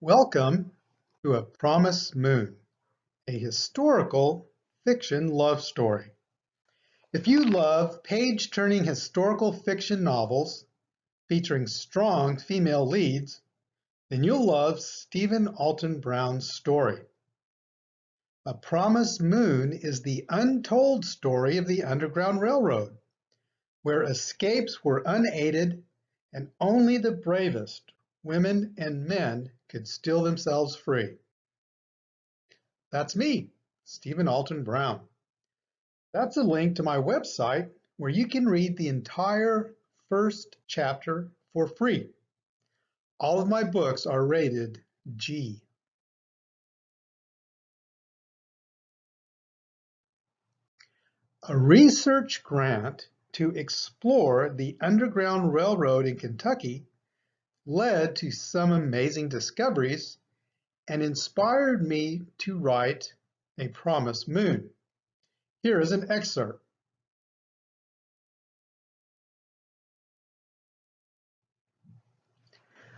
Welcome to A Promised Moon, a historical fiction love story. If you love page-turning historical fiction novels featuring strong female leads, then you'll love Stephen Alton Brown's story. A Promised Moon is the untold story of the Underground Railroad, where escapes were unaided and only the bravest, women and men, could steal themselves free. That's me, Stephen Alton Brown. That's a link to my website where you can read the entire first chapter for free. All of my books are rated G. A research grant to explore the Underground Railroad in Kentucky led to some amazing discoveries and inspired me to write A Promised Moon. Here is an excerpt.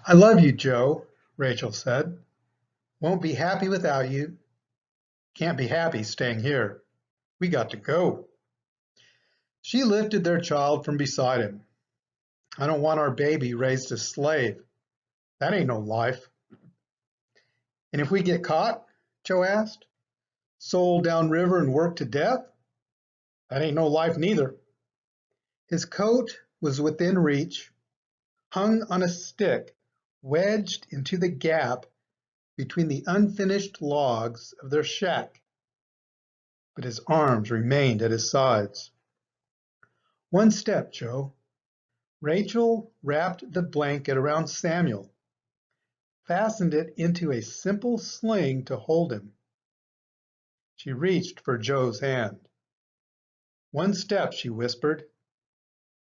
"I love you, Joe," Rachel said. "Won't be happy without you. Can't be happy staying here. We got to go." She lifted their child from beside him. "I don't want our baby raised a slave. That ain't no life." "And if we get caught?" Joe asked. "Sold downriver and worked to death? That ain't no life neither." His coat was within reach, hung on a stick wedged into the gap between the unfinished logs of their shack, but his arms remained at his sides. "One step, Joe." Rachel wrapped the blanket around Samuel, fastened it into a simple sling to hold him. She reached for Joe's hand. "One step," she whispered.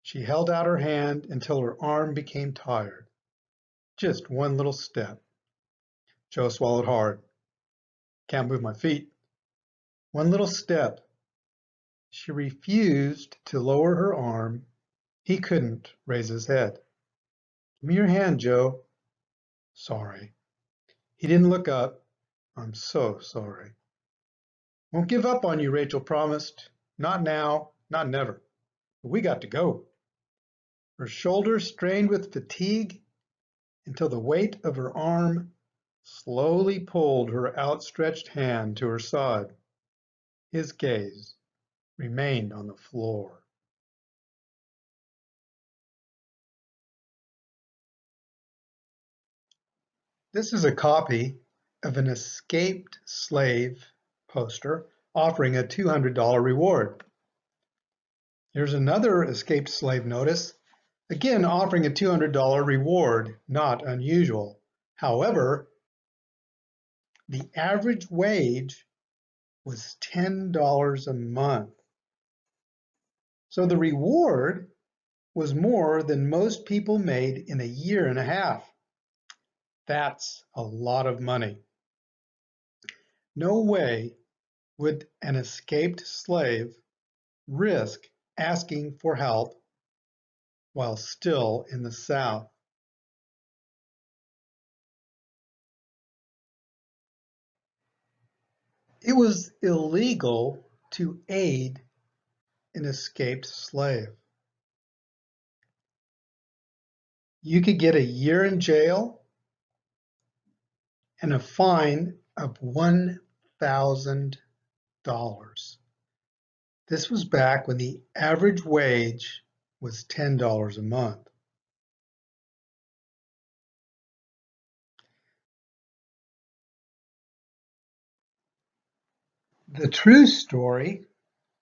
She held out her hand until her arm became tired. "Just one little step." Joe swallowed hard. "Can't move my feet." "One little step." She refused to lower her arm. He couldn't raise his head. "Give me your hand, Joe." "Sorry." He didn't look up. "I'm so sorry." "Won't give up on you," Rachel promised. "Not now, not never. But we got to go." Her shoulders strained with fatigue until the weight of her arm slowly pulled her outstretched hand to her side. His gaze remained on the floor. This is a copy of an escaped slave poster offering a $200 reward. Here's another escaped slave notice, again offering a $200 reward, not unusual. However, the average wage was $10 a month. So the reward was more than most people made in a year and a half. That's a lot of money. No way would an escaped slave risk asking for help while still in the South. It was illegal to aid an escaped slave. You could get a year in jail and a fine of $1,000. This was back when the average wage was $10 a month. The true story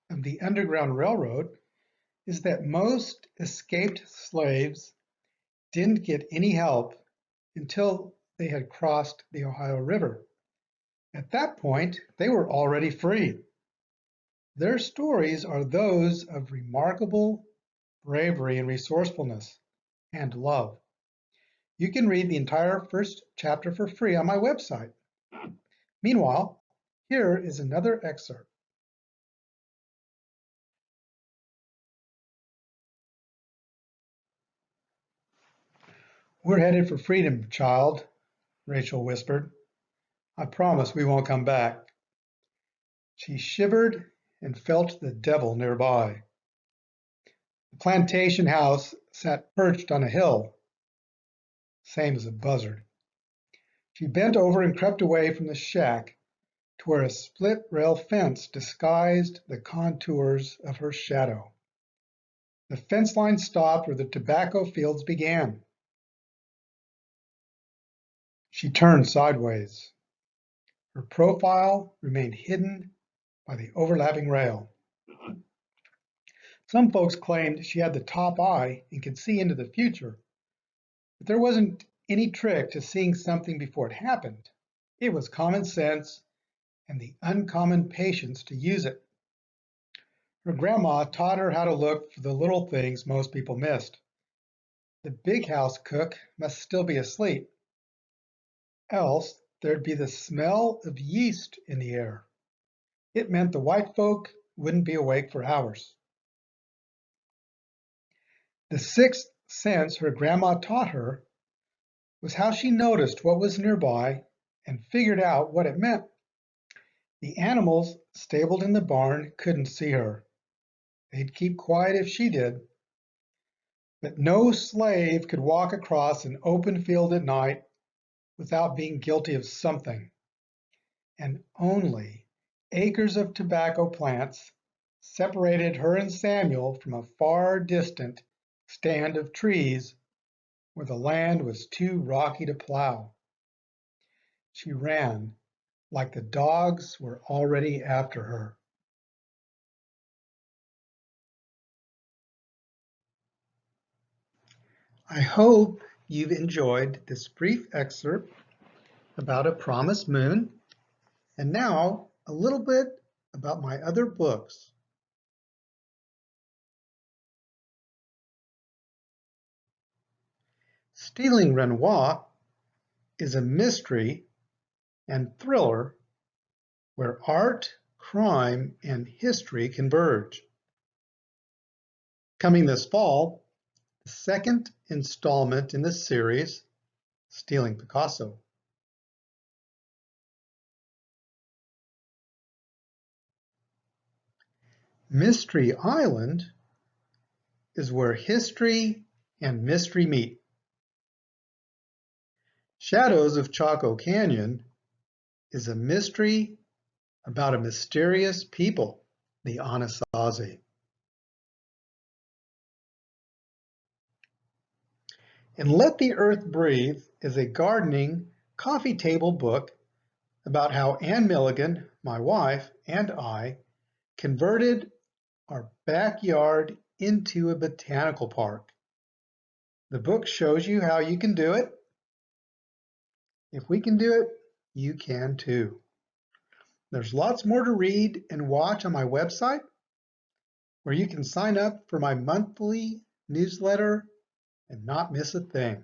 of the Underground Railroad is that most escaped slaves didn't get any help until they had crossed the Ohio River. At that point, they were already free. Their stories are those of remarkable bravery and resourcefulness and love. You can read the entire first chapter for free on my website. Meanwhile, here is another excerpt. "We're headed for freedom, child," Rachel whispered. I promise we won't come back. She shivered and felt the devil nearby. The plantation house sat perched on a hill, same as a buzzard. She bent over and crept away from the shack to where a split rail fence disguised the contours of her shadow. The fence line stopped where the tobacco fields began. She turned sideways. Her profile remained hidden by the overlapping rail. Some folks claimed she had the top eye and could see into the future, but there wasn't any trick to seeing something before it happened. It was common sense and the uncommon patience to use it. Her grandma taught her how to look for the little things most people missed. The big house cook must still be asleep, else there'd be the smell of yeast in the air. It meant the white folk wouldn't be awake for hours. The sixth sense her grandma taught her was how she noticed what was nearby and figured out what it meant. The animals stabled in the barn couldn't see her. They'd keep quiet if she did. But no slave could walk across an open field at night without being guilty of something. And only acres of tobacco plants separated her and Samuel from a far distant stand of trees where the land was too rocky to plow. She ran like the dogs were already after her. I hope you've enjoyed this brief excerpt about A Promised Moon, and now a little bit about my other books. Stealing Renoir is a mystery and thriller where art, crime, and history converge. Coming this fall, the second installment in the series, Stealing Picasso. Mystery Island is where history and mystery meet. Shadows of Chaco Canyon is a mystery about a mysterious people, the Anasazi. And Let the Earth Breathe is a gardening coffee table book about how Ann Milligan, my wife, and I converted our backyard into a botanical park. The book shows you how you can do it. If we can do it, you can too. There's lots more to read and watch on my website, where you can sign up for my monthly newsletter and not miss a thing.